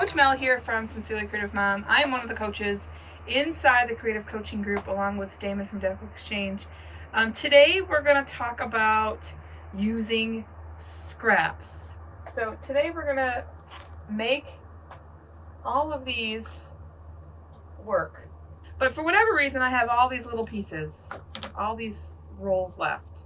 Coach Mel here from Sincerely Creative Mom. I am one of the coaches inside the creative coaching group along with Damon from Deco Exchange. Today we're going to talk about using scraps. So today we're going to make all of these work. But for whatever reason I have all these little pieces, all these rolls left.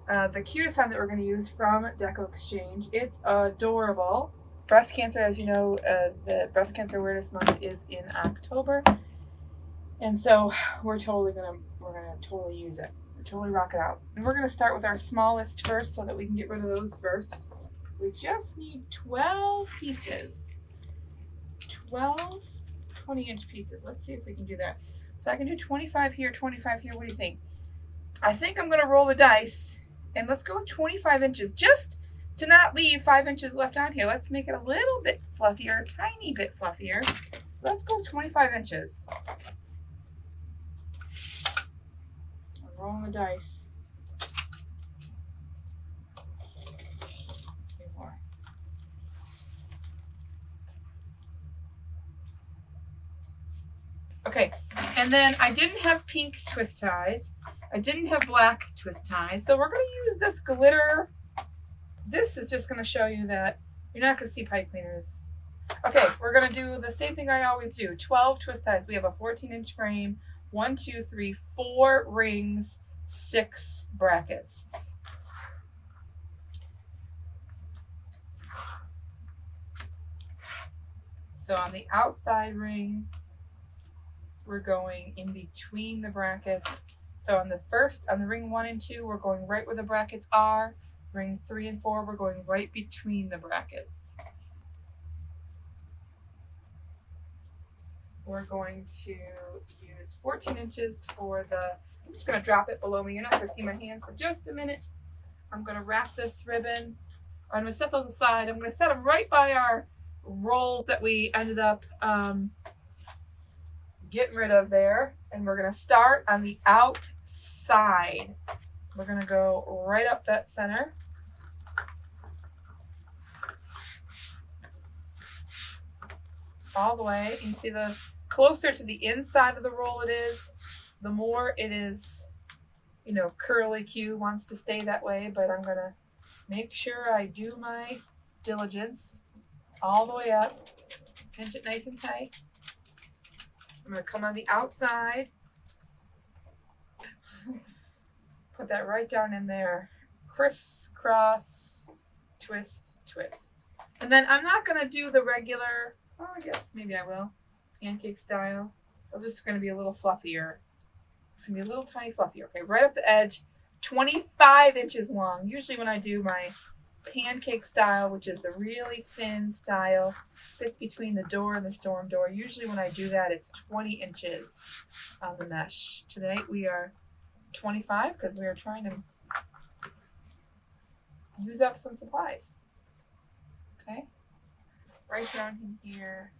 The cutest one that we're going to use from Deco Exchange. It's adorable. Breast cancer, as you know, the Breast Cancer Awareness Month is in October, and so we're gonna totally use it. We're totally rock it out. And we're gonna start with our smallest first, so that we can get rid of those first. We just need 12 pieces, 12 20-inch pieces. Let's see if we can do that. So I can do 25 here, 25 here. What do you think? I think I'm gonna roll the dice, and let's go with 25 inches. Just to not leave 5 inches left on here, let's make it a little bit fluffier, a tiny bit fluffier. Let's go 25 inches. I'm rolling the dice. Two more. Okay, and then I didn't have pink twist ties. I didn't have black twist ties, so we're going to use this glitter. This is just going to show you that you're not going to see pipe cleaners. Okay, we're going to do the same thing I always do. 12 twist ties. We have a 14-inch frame. 1, 2, 3, 4 rings, 6 brackets. So on the outside ring, we're going in between the brackets. So on the ring 1 and 2, we're going right where the brackets are. Ring 3 and 4, we're going right between the brackets. We're going to use 14 inches for I'm just going to drop it below me. You're not going to see my hands for just a minute. I'm going to wrap this ribbon. I'm going to set those aside. I'm going to set them right by our rolls that we ended up getting rid of there. And we're going to start on the outside. We're going to go right up that center. All the way. You can see the closer to the inside of the roll it is, the more it is, curly Q wants to stay that way, but I'm going to make sure I do my diligence all the way up. Pinch it nice and tight. I'm going to come on the outside. Put that right down in there. Crisscross, twist, twist. And then I'm not going to do the regular, I guess maybe I will, pancake style. It's just going to be a little fluffier. It's going to be a little tiny fluffier. Okay, right up the edge, 25 inches long. Usually when I do my pancake style, which is the really thin style, fits between the door and the storm door. Usually when I do that, it's 20 inches on the mesh. Today we are 25 because we are trying to use up some supplies. Okay, right down in here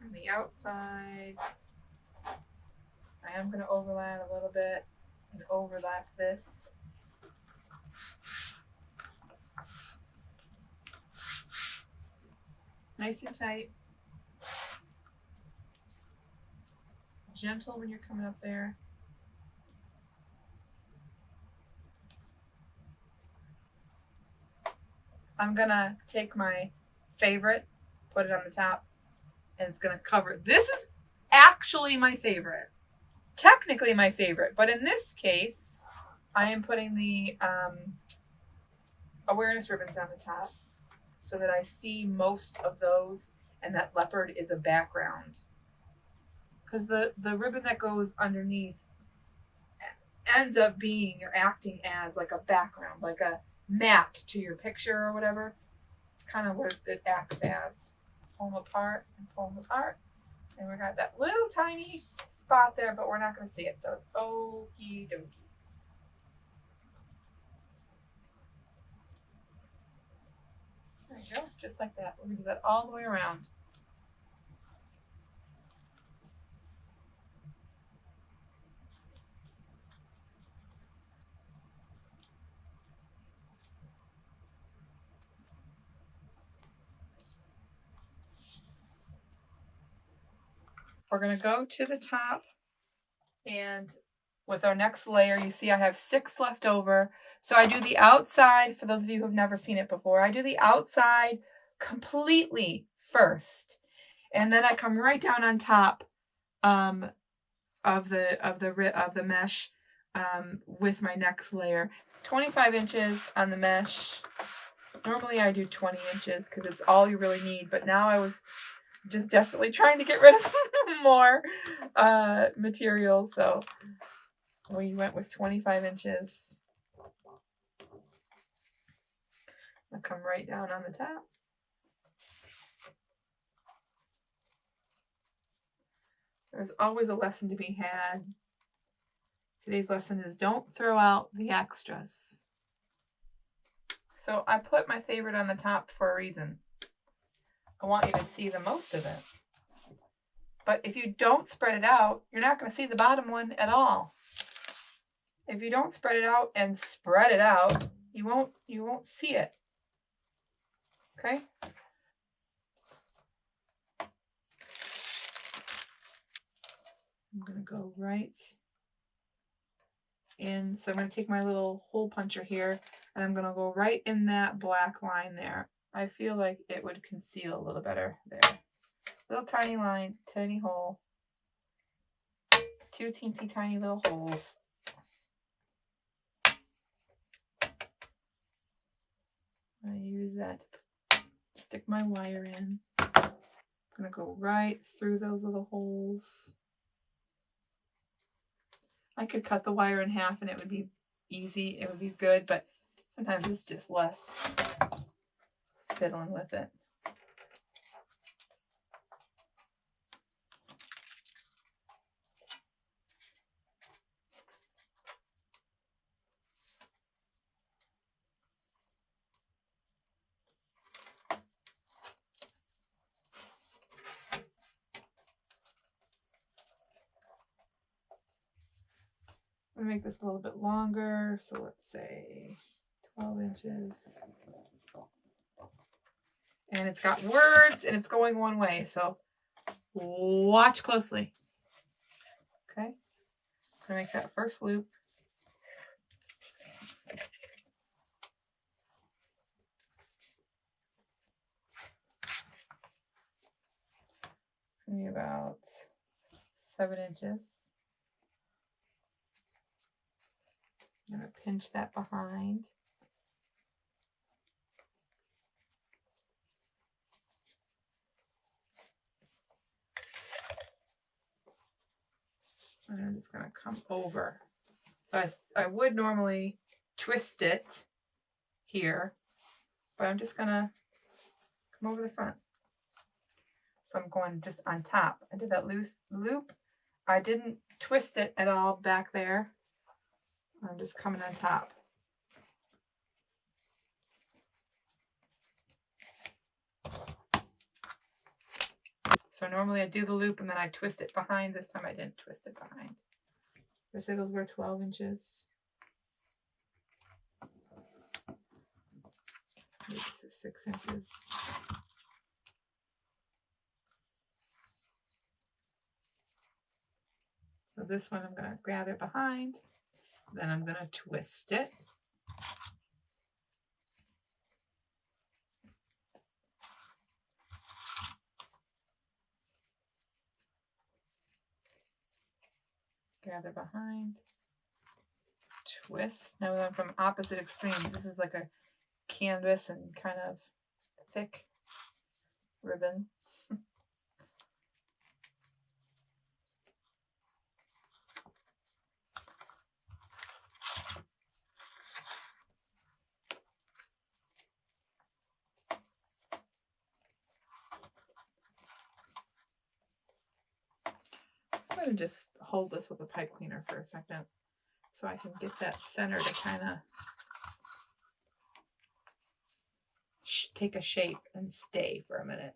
on the outside. I am going to overlap a little bit and overlap this. Nice and tight. Gentle when you're coming up there. I'm going to take my favorite, put it on the top, and it's going to cover. This is actually my favorite. Technically my favorite, but in this case, I am putting the awareness ribbons on the top so that I see most of those, and that leopard is a background. Because the ribbon that goes underneath ends up being or acting as like a background, like a mat to your picture or whatever. It's kind of what it acts as. Pull them apart and pull them apart. And we got that little tiny spot there, but we're not going to see it. So it's okie dokie. There you go. Just like that. We're going to do that all the way around. we're going to go to the top, and with our next layer, you see I have 6 left over. So I do the outside, for those of you who have never seen it before, I do the outside completely first. And then I come right down on top of the mesh with my next layer. 25 inches on the mesh. Normally I do 20 inches because it's all you really need, but now I was just desperately trying to get rid of more material, so we went with 25 inches. I'll come right down on the top. There's always a lesson to be had. Today's lesson is don't throw out the extras. So I put my favorite on the top for a reason. I want you to see the most of it. But if you don't spread it out, you're not going to see the bottom one at all. If you don't spread it out and spread it out, you won't see it. Okay? I'm going to go right in. So I'm going to take my little hole puncher here, and I'm going to go right in that black line there. I feel like it would conceal a little better there. Little tiny line, tiny hole. 2 teensy tiny little holes. I use that to stick my wire in. I'm going to go right through those little holes. I could cut the wire in half and it would be easy. It would be good, but sometimes it's just less fiddling with it. I'm going to make this a little bit longer, so let's say 12 inches. And it's got words, and it's going one way, so watch closely. Okay, I'm going to make that first loop. It's going to be about 7 inches. I'm going to pinch that behind. And I'm just going to come over. I would normally twist it here, but I'm just going to come over the front. So I'm going just on top. I did that loose loop. I didn't twist it at all back there. I'm just coming on top. So normally I do the loop and then I twist it behind. This time I didn't twist it behind. I say those were 12 inches. These are 6 inches. So this one I'm going to grab it behind. Then I'm going to twist it. Gather behind. Twist. Now we went from opposite extremes. This is like a canvas and kind of thick ribbon. I'm going to just hold this with a pipe cleaner for a second so I can get that center to kind of take a shape and stay for a minute.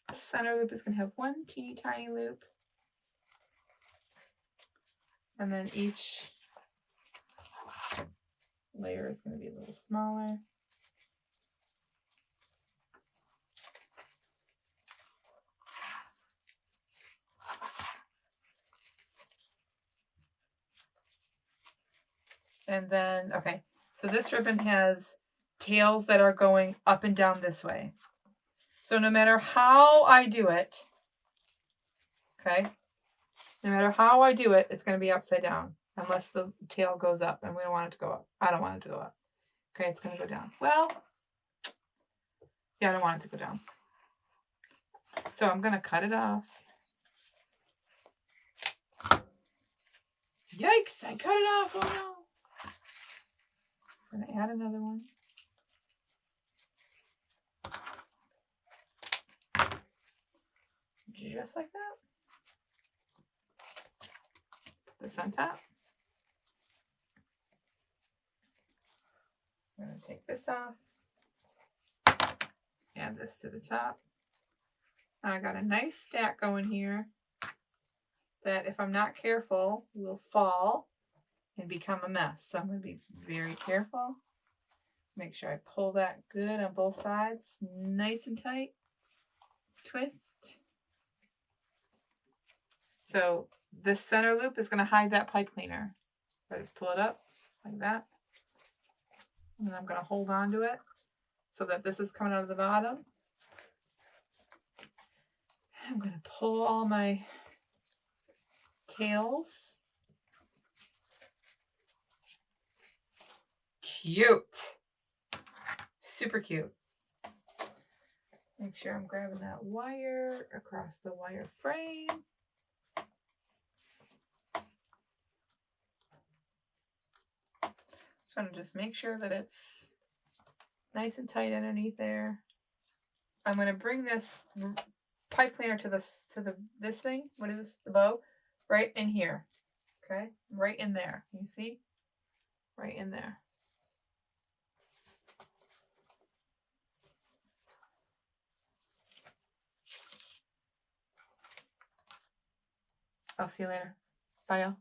The center loop is going to have one teeny tiny loop, and then each layer is going to be a little smaller. And then, okay, so this ribbon has tails that are going up and down this way. So no matter how I do it, okay, no matter how I do it, it's going to be upside down unless the tail goes up, and we don't want it to go up. I don't want it to go up. Okay, it's going to go down. Well, yeah, I don't want it to go down. So I'm going to cut it off. Yikes, I cut it off. Oh no. I'm going to add another one. Just like that. Put this on top. I'm going to take this off. Add this to the top. Now I got a nice stack going here that if I'm not careful will fall and become a mess. So I'm going to be very careful. Make sure I pull that good on both sides, nice and tight. Twist. So this center loop is going to hide that pipe cleaner. So I just pull it up like that. And then I'm going to hold on to it so that this is coming out of the bottom. I'm going to pull all my tails. Cute. Super cute. Make sure I'm grabbing that wire across the wire frame. Just want to just make sure that it's nice and tight underneath there. I'm going to bring this pipe cleaner to this thing. What is this? The bow? Right in here. Okay? Right in there. You see? Right in there. I'll see you later. Bye, y'all.